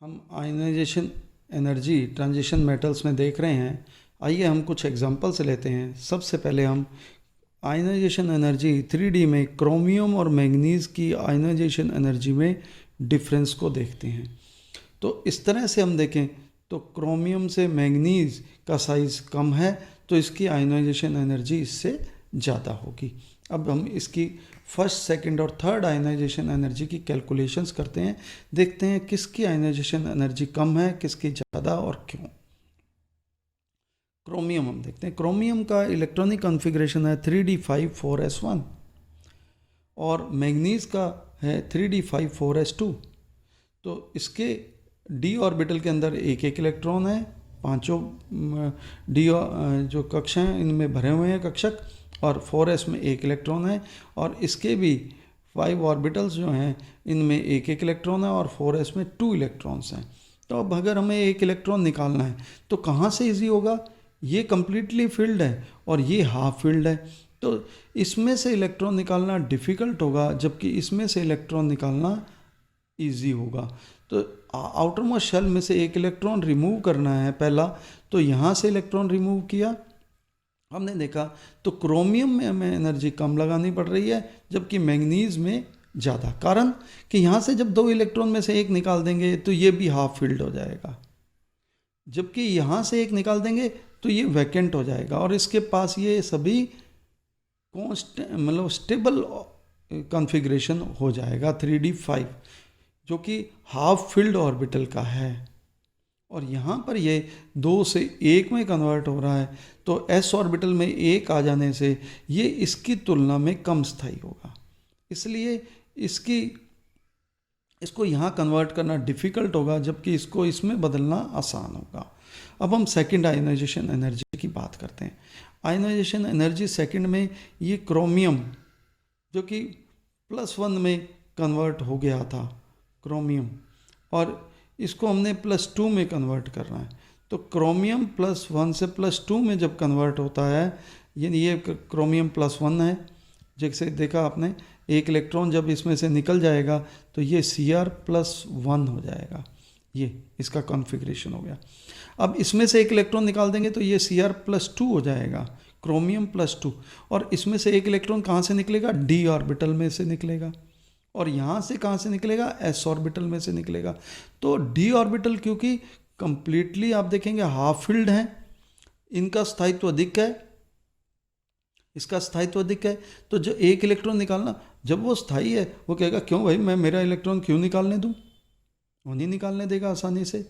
हम ionization energy transition metals में देख रहे हैं। आइए हम कुछ एग्जांपल्स लेते हैं। सबसे पहले हम आयनाइजेशन एनर्जी 3D में क्रोमियम और मैंगनीज़ की आयनाइजेशन एनर्जी में डिफरेंस को देखते हैं। तो इस तरह से हम देखें तो क्रोमियम से मैंगनीज़ का साइज़ कम है तो इसकी आयनाइजेशन एनर्जी इससे ज़्यादा होगी। अब हम इसकी फर्स्ट, सेकंड और थर्ड आयनाइजेशन एनर्जी की कैलकुलेशंस करते हैं, देखते हैं किसकी आयनाइजेशन एनर्जी कम है, किसकी ज़्यादा और क्यों। क्रोमियम हम देखते हैं। क्रोमियम का इलेक्ट्रॉनिक कॉन्फ़िगरेशन है 3d5 4s1 और मैंगनीज़ का है 3d5 4s2। तो इसके डी ऑर्बिटल के अंदर एक एक इलेक्ट्रॉन है, पांचों डी जो कक्ष हैं इनमें भरे हुए हैं कक्षक, और 4s में एक इलेक्ट्रॉन है, और इसके भी 5 ऑर्बिटल्स जो हैं इनमें एक एक इलेक्ट्रॉन है और 4s में 2 इलेक्ट्रॉन्स हैं। तो अब अगर हमें एक इलेक्ट्रॉन निकालना है तो कहाँ से इजी होगा? ये कम्प्लीटली फिल्ड है और ये हाफ फिल्ड है, तो इसमें से इलेक्ट्रॉन निकालना डिफ़िकल्ट होगा, जबकि इसमें से इलेक्ट्रॉन निकालना ईजी होगा। तो आउटर मोस्ट शेल में से एक इलेक्ट्रॉन रिमूव करना है पहला, तो यहाँ से इलेक्ट्रॉन रिमूव किया, हमने देखा तो क्रोमियम में हमें एनर्जी कम लगानी पड़ रही है जबकि मैंगनीज़ में ज़्यादा। कारण कि यहाँ से जब 2 इलेक्ट्रॉन में से एक निकाल देंगे तो ये भी हाफ फिल्ड हो जाएगा, जबकि यहाँ से एक निकाल देंगे तो ये वैकेंट हो जाएगा और इसके पास ये सभी मतलब स्टेबल कॉन्फ़िगरेशन हो जाएगा 3d5, जो कि हाफ फिल्ड ऑर्बिटल का है। और यहाँ पर ये 2 से 1 में कन्वर्ट हो रहा है, तो s ऑर्बिटल में 1 आ जाने से ये इसकी तुलना में कम स्थायी होगा, इसलिए इसको यहाँ कन्वर्ट करना डिफ़िकल्ट होगा, जबकि इसको इसमें बदलना आसान होगा। अब हम सेकंड आयनाइजेशन एनर्जी की बात करते हैं। आयनाइजेशन एनर्जी सेकंड में ये क्रोमियम जो कि +1 में कन्वर्ट हो गया था क्रोमियम, और इसको हमने +2 में कन्वर्ट करना है। तो क्रोमियम +1 से +2 में जब कन्वर्ट होता है, यानी ये क्रोमियम +1 है, जैसे देखा आपने, एक इलेक्ट्रॉन जब इसमें से निकल जाएगा तो ये Cr+1 हो जाएगा, ये इसका कॉन्फ़िगरेशन हो गया। अब इसमें से एक इलेक्ट्रॉन निकाल देंगे तो ये Cr+2 हो जाएगा, क्रोमियम +2, और इसमें से एक इलेक्ट्रॉन कहाँ से निकलेगा? d ऑर्बिटल में से निकलेगा, और यहाँ से कहाँ से निकलेगा? s ऑर्बिटल में से निकलेगा। तो d ऑर्बिटल क्योंकि कंप्लीटली आप देखेंगे हाफ फिल्ड है, इनका स्थायित्व अधिक है, इसका स्थायित्व अधिक है, तो जो एक इलेक्ट्रॉन निकालना, जब वो स्थायी है वो कहेगा क्यों भाई मैं मेरा इलेक्ट्रॉन क्यों निकालने दूँ, वो नहीं निकालने देगा आसानी से।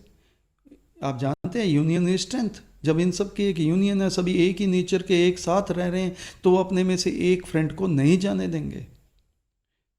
आप जानते हैं यूनियन इज स्ट्रेंथ, जब इन सब की एक यूनियन है, सभी एक ही नेचर के एक साथ रह रहे हैं, तो वो अपने में से एक फ्रेंड को नहीं जाने देंगे।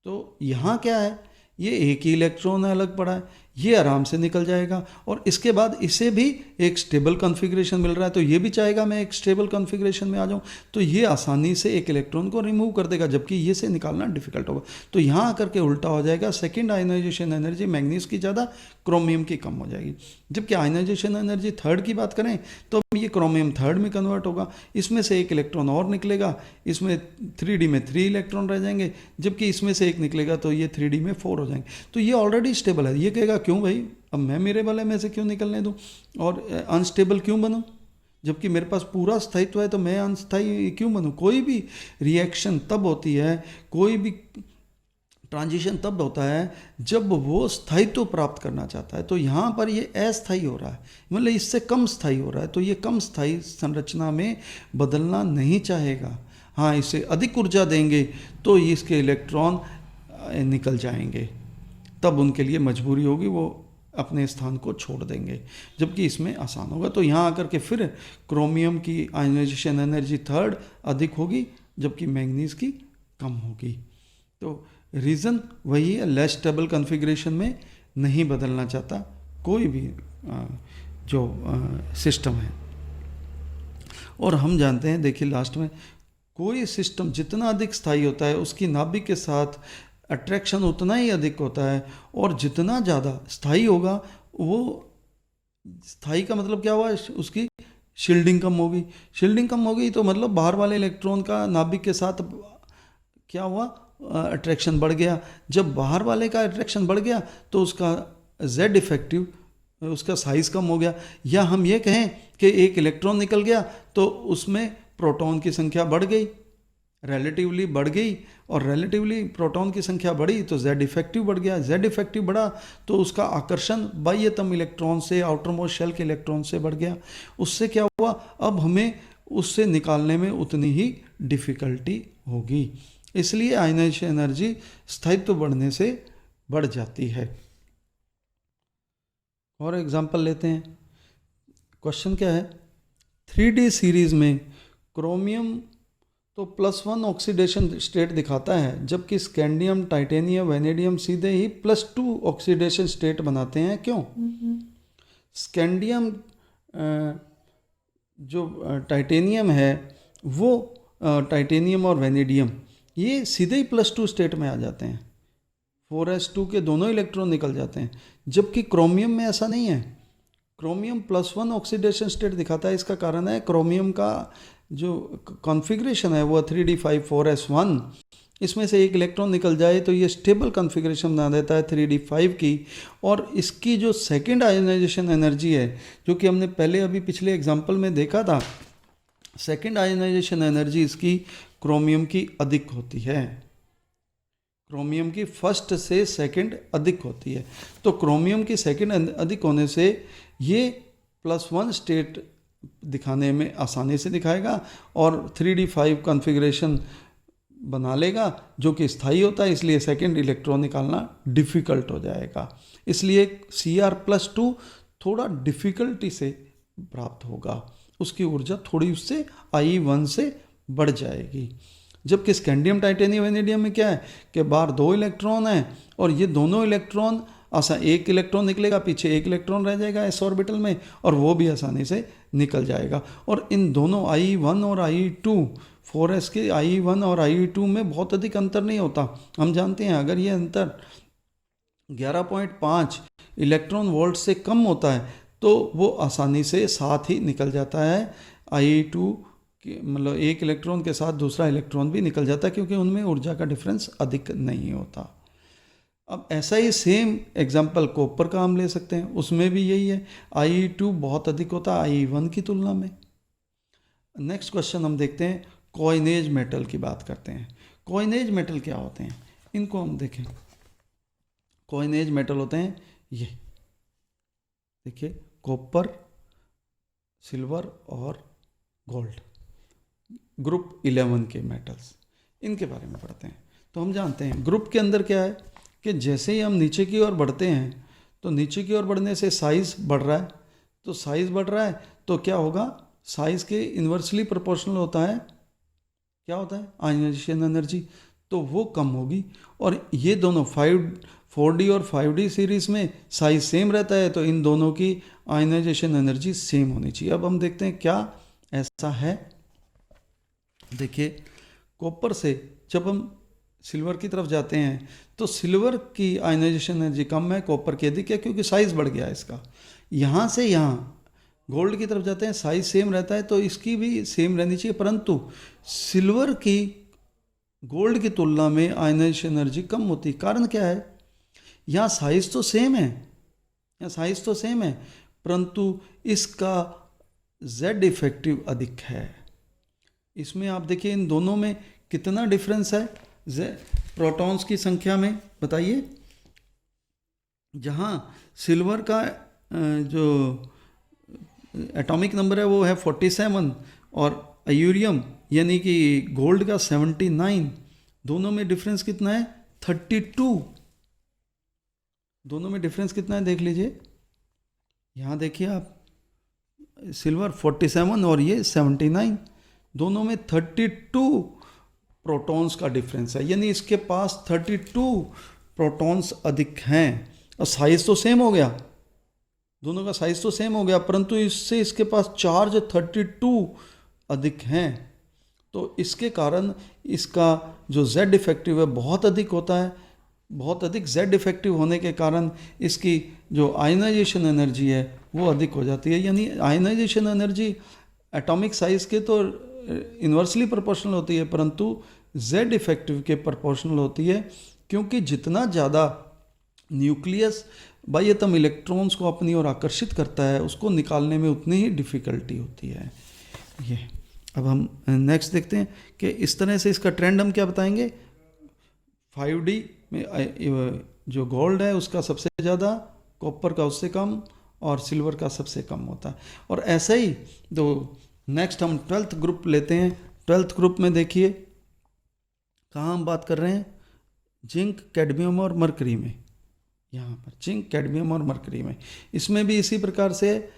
तो यहाँ क्या है, ये एक ही इलेक्ट्रॉन अलग पड़ा है, ये आराम से निकल जाएगा, और इसके बाद इसे भी एक स्टेबल कॉन्फ़िगरेशन मिल रहा है, तो ये भी चाहेगा मैं एक स्टेबल कॉन्फ़िगरेशन में आ जाऊँ, तो ये आसानी से एक इलेक्ट्रॉन को रिमूव कर देगा, जबकि ये से निकालना डिफिकल्ट होगा। तो यहाँ आकर के उल्टा हो जाएगा, सेकेंड आयनाइजेशन एनर्जी मैंगनीज़ की ज़्यादा, क्रोमियम की कम हो जाएगी। जबकि आयनाइजेशन एनर्जी थर्ड की बात करें तो ये क्रोमियम थर्ड में कन्वर्ट होगा, इसमें से एक इलेक्ट्रॉन और निकलेगा, इसमें 3D में 3 इलेक्ट्रॉन रह जाएंगे, जबकि इसमें से एक निकलेगा तो ये 3D में 4 हो जाएंगे। तो ये ऑलरेडी स्टेबल है, ये कहेगा क्यों भाई अब मैं मेरे वाले में से क्यों निकलने दूं और अनस्टेबल क्यों बनूं, जबकि मेरे पास पूरा स्थायित्व है, तो मैं अनस्थायी क्यों बनूं। कोई भी रिएक्शन तब होती है, कोई भी ट्रांजिशन तब होता है जब वो स्थायित्व प्राप्त करना चाहता है। तो यहाँ पर ये अस्थायी हो रहा है, मतलब इससे कम स्थायी हो रहा है, तो ये कम स्थायी संरचना में बदलना नहीं चाहेगा। हाँ, इसे अधिक ऊर्जा देंगे तो इसके इलेक्ट्रॉन निकल जाएंगे, तब उनके लिए मजबूरी होगी, वो अपने स्थान को छोड़ देंगे, जबकि इसमें आसान होगा। तो यहाँ आकर के फिर क्रोमियम की आयनाइजेशन एनर्जी थर्ड अधिक होगी, जबकि मैंगनीज़ की कम होगी। तो रीज़न वही है, लेस स्टेबल कॉन्फ़िगरेशन में नहीं बदलना चाहता कोई भी जो सिस्टम है। और हम जानते हैं, देखिए लास्ट में, कोई सिस्टम जितना अधिक स्थायी होता है उसकी नाभिक के साथ अट्रैक्शन उतना ही अधिक होता है, और जितना ज़्यादा स्थायी होगा, वो स्थायी का मतलब क्या हुआ, उसकी शील्डिंग कम होगी। शील्डिंग कम होगी तो मतलब बाहर वाले इलेक्ट्रॉन का नाभिक के साथ क्या हुआ, अट्रैक्शन बढ़ गया। जब बाहर वाले का अट्रैक्शन बढ़ गया तो उसका Z इफेक्टिव उसका साइज़ कम हो गया, या हम ये कहें कि एक इलेक्ट्रॉन निकल गया तो उसमें प्रोटॉन की संख्या बढ़ गई, रिलेटिवली बढ़ गई, और रिलेटिवली प्रोटॉन की संख्या बढ़ी तो जेड इफेक्टिव बढ़ गया, जेड इफेक्टिव बढ़ा तो उसका आकर्षण बाह्यतम इलेक्ट्रॉन से, आउटरमोस्ट शेल के इलेक्ट्रॉन से बढ़ गया। उससे क्या हुआ, अब हमें उससे निकालने में उतनी ही डिफ़िकल्टी होगी, इसलिए आयनाइजेशन एनर्जी स्थायित्व बढ़ने से बढ़ जाती है। और एग्जांपल लेते हैं। क्वेश्चन क्या है, 3D सीरीज में क्रोमियम तो +1 ऑक्सीडेशन स्टेट दिखाता है, जबकि स्कैंडियम, टाइटेनियम, वेनेडियम सीधे ही +2 ऑक्सीडेशन स्टेट बनाते हैं, क्यों? स्कैंडियम जो टाइटेनियम है वो टाइटेनियम और वेनेडियम ये सीधे ही +2 स्टेट में आ जाते हैं, 4s2 के दोनों इलेक्ट्रॉन निकल जाते हैं, जबकि क्रोमियम में ऐसा नहीं है। क्रोमियम +1 ऑक्सीडेशन स्टेट दिखाता है। इसका कारण है क्रोमियम का जो कॉन्फ़िगरेशन है वो 3d5 4s1, इसमें से एक इलेक्ट्रॉन निकल जाए तो ये स्टेबल कॉन्फ़िगरेशन बना देता है 3d5 की। और इसकी जो सेकेंड आयोनाइजेशन एनर्जी है, जो कि हमने पहले अभी पिछले एग्जाम्पल में देखा था, सेकेंड आयोनाइजेशन एनर्जी इसकी क्रोमियम की अधिक होती है, क्रोमियम की फर्स्ट से सेकंड अधिक होती है। तो क्रोमियम की सेकंड अधिक होने से ये +1 स्टेट दिखाने में आसानी से दिखाएगा और 3d5 कॉन्फ़िगरेशन बना लेगा जो कि स्थायी होता है, इसलिए सेकंड इलेक्ट्रॉन निकालना डिफ़िकल्ट हो जाएगा। इसलिए Cr+2 थोड़ा डिफ़िकल्टी से प्राप्त होगा, उसकी ऊर्जा थोड़ी उससे I1 से बढ़ जाएगी। जबकि स्कैंडियम, टाइटेनियम, वेनेडियम में क्या है कि बाहर 2 इलेक्ट्रॉन हैं और ये दोनों इलेक्ट्रॉन एक इलेक्ट्रॉन निकलेगा, पीछे एक इलेक्ट्रॉन रह जाएगा s ऑर्बिटल में, और वो भी आसानी से निकल जाएगा। और इन दोनों I1 और I2, 4s के I1 और I2 में बहुत अधिक अंतर नहीं होता। हम जानते हैं अगर ये अंतर 11.5 इलेक्ट्रॉन वोल्ट से कम होता है तो वो आसानी से साथ ही निकल जाता है। I2 मतलब एक इलेक्ट्रॉन के साथ दूसरा इलेक्ट्रॉन भी निकल जाता है, क्योंकि उनमें ऊर्जा का डिफरेंस अधिक नहीं होता। अब ऐसा ही सेम एग्जांपल कॉपर का हम ले सकते हैं, उसमें भी यही है, I2 बहुत अधिक होता है I1 की तुलना में। नेक्स्ट क्वेश्चन हम देखते हैं, कॉइनेज मेटल की बात करते हैं। कॉइनेज मेटल क्या होते हैं, इनको हम देखें। कॉइनेज मेटल होते हैं ये देखिए, कॉपर, सिल्वर और गोल्ड, ग्रुप 11 के मेटल्स, इनके बारे में पढ़ते हैं। तो हम जानते हैं ग्रुप के अंदर क्या है कि जैसे ही हम नीचे की ओर बढ़ते हैं तो नीचे की ओर बढ़ने से साइज़ बढ़ रहा है, तो साइज़ बढ़ रहा है तो क्या होगा, साइज़ के इन्वर्सली प्रोपोर्शनल होता है, क्या होता है, आयनाइजेशन एनर्जी, तो वो कम होगी। और ये दोनों 4D और 5D सीरीज़ में साइज़ सेम रहता है, तो इन दोनों की आयनाइजेशन एनर्जी सेम होनी चाहिए। अब हम देखते हैं क्या ऐसा है। देखिए, कॉपर से जब हम सिल्वर की तरफ जाते हैं तो सिल्वर की आयनाइजेशन एनर्जी कम है, कॉपर की अधिक है, क्योंकि साइज़ बढ़ गया है इसका। यहाँ से यहाँ गोल्ड की तरफ जाते हैं, साइज़ सेम रहता है, तो इसकी भी सेम रहनी चाहिए, परंतु सिल्वर की गोल्ड की तुलना में आयनाइजेशन एनर्जी कम होती। कारण क्या है, यहाँ साइज़ तो सेम है, यहाँ साइज़ तो सेम है, परंतु इसका Z इफेक्टिव अधिक है। इसमें आप देखिए इन दोनों में कितना डिफरेंस है प्रोटॉन्स की संख्या में, बताइए। जहाँ सिल्वर का जो एटॉमिक नंबर है वो है 47 और आयुरियम यानी कि गोल्ड का 79, दोनों में डिफरेंस कितना है, 32। दोनों में डिफरेंस कितना है देख लीजिए, यहाँ देखिए आप, सिल्वर 47 और ये 79, दोनों में 32 प्रोटॉन्स का डिफरेंस है, यानी इसके पास 32 प्रोटॉन्स अधिक हैं। और साइज़ तो सेम हो गया, दोनों का साइज़ तो सेम हो गया, परंतु इससे इसके पास चार्ज 32 अधिक हैं। तो इसके कारण इसका जो Z इफेक्टिव है बहुत अधिक होता है। बहुत अधिक Z इफेक्टिव होने के कारण इसकी जो आयनाइजेशन एनर्जी है वो अधिक हो जाती है। यानी आयनाइजेशन एनर्जी एटॉमिक साइज़ के तो इन्वर्सली प्रोपोर्शनल होती है, परंतु Z इफेक्टिव के प्रोपोर्शनल होती है, क्योंकि जितना ज़्यादा न्यूक्लियस बाह्यतम इलेक्ट्रॉन्स को अपनी ओर आकर्षित करता है, उसको निकालने में उतनी ही डिफ़िकल्टी होती है। ये अब हम नेक्स्ट देखते हैं कि इस तरह से इसका ट्रेंड हम क्या बताएंगे। 5D में जो गोल्ड है उसका सबसे ज़्यादा, कॉपर का उससे कम और सिल्वर का सबसे कम होता है। और ऐसे ही तो नेक्स्ट हम 12th ग्रुप लेते हैं। 12th ग्रुप में देखिए कहाँ हम बात कर रहे हैं, जिंक, कैडमियम और मरकरी में। यहाँ पर जिंक, कैडमियम और मरकरी में, इसमें भी इसी प्रकार से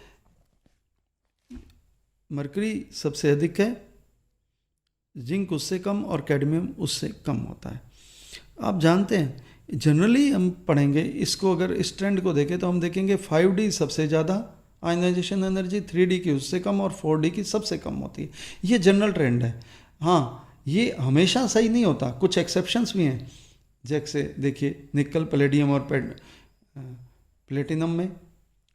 मरकरी सबसे अधिक है, जिंक उससे कम और कैडमियम उससे कम होता है। आप जानते हैं जनरली हम पढ़ेंगे इसको, अगर इस ट्रेंड को देखें तो हम देखेंगे 5D सबसे ज़्यादा आयनाइजेशन एनर्जी, 3D की उससे कम और 4D की सबसे कम होती है। ये जनरल ट्रेंड है। हाँ, ये हमेशा सही नहीं होता, कुछ एक्सेप्शंस भी हैं। जैसे देखिए निकल, पैलेडियम और प्लेटिनम में,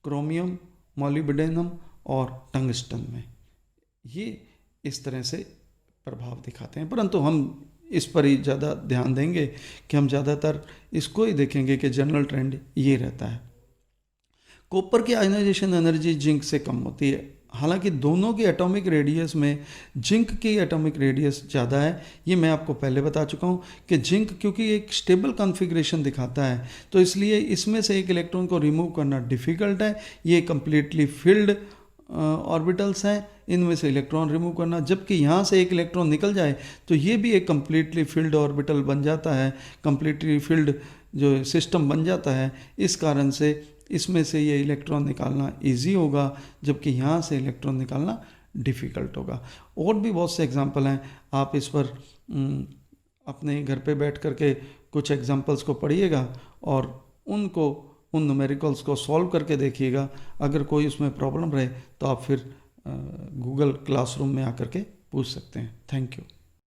क्रोमियम, मॉलिब्डेनम और टंगस्टन में ये इस तरह से प्रभाव दिखाते हैं। परंतु हम इस पर ही ज़्यादा ध्यान देंगे कि हम ज़्यादातर इसको ही देखेंगे कि जनरल ट्रेंड ये रहता है। कॉपर की आयनाइजेशन एनर्जी जिंक से कम होती है। हालांकि दोनों की एटॉमिक रेडियस में जिंक की एटॉमिक रेडियस ज़्यादा है। ये मैं आपको पहले बता चुका हूँ कि जिंक क्योंकि एक स्टेबल कॉन्फ़िगरेशन दिखाता है, तो इसलिए इसमें से एक इलेक्ट्रॉन को रिमूव करना डिफ़िकल्ट है। ये कम्प्लीटली फिल्ड ऑर्बिटल्स हैं, इनमें से इलेक्ट्रॉन रिमूव करना, जबकि यहाँ से एक इलेक्ट्रॉन निकल जाए तो ये भी एक कम्प्लीटली फिल्ड ऑर्बिटल बन जाता है, कम्प्लीटली फिल्ड जो सिस्टम बन जाता है। इस कारण से इसमें से ये इलेक्ट्रॉन निकालना इजी होगा, जबकि यहाँ से इलेक्ट्रॉन निकालना डिफ़िकल्ट होगा। और भी बहुत से एग्जांपल हैं, आप इस पर अपने घर पे बैठ करके कुछ एग्जांपल्स को पढ़िएगा और उन न्यूमेरिकल्स को सॉल्व करके देखिएगा। अगर कोई उसमें प्रॉब्लम रहे तो आप फिर गूगल क्लासरूम में आकर के पूछ सकते हैं। Thank you.